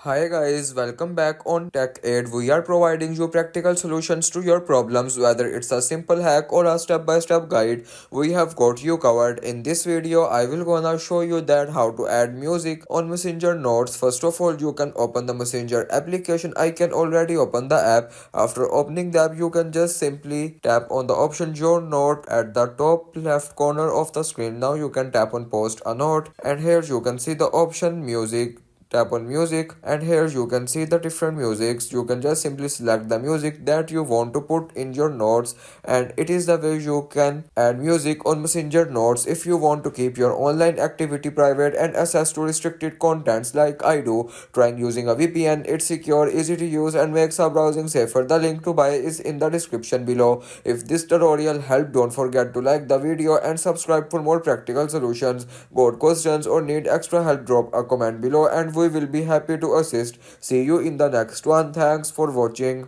Hi guys, welcome back on Tech Aid. We are providing you practical solutions to your problems, whether it's a simple hack or a step-by-step guide. We have got you covered. In this video, I will gonna show you that how to add music on Messenger Notes. First of all, you can open the Messenger application. I can already open the app. After opening the app, you can just simply tap on the option Your Note at the top left corner of the screen. Now you can tap on Post a Note, and here you can see the option Music. Tap on music, and here you can see the different musics. You can just simply select the music that you want to put in your notes, and it is the way you can add music on Messenger Notes. If you want to keep your online activity private and access to restricted contents like I do, trying using a VPN. It's secure, easy to use, and makes our browsing safer. The link to buy is in the description below. If this tutorial helped, don't forget to like the video and subscribe for more practical solutions. Got questions or need extra help, drop a comment below and we will be happy to assist. See you in the next one. Thanks for watching.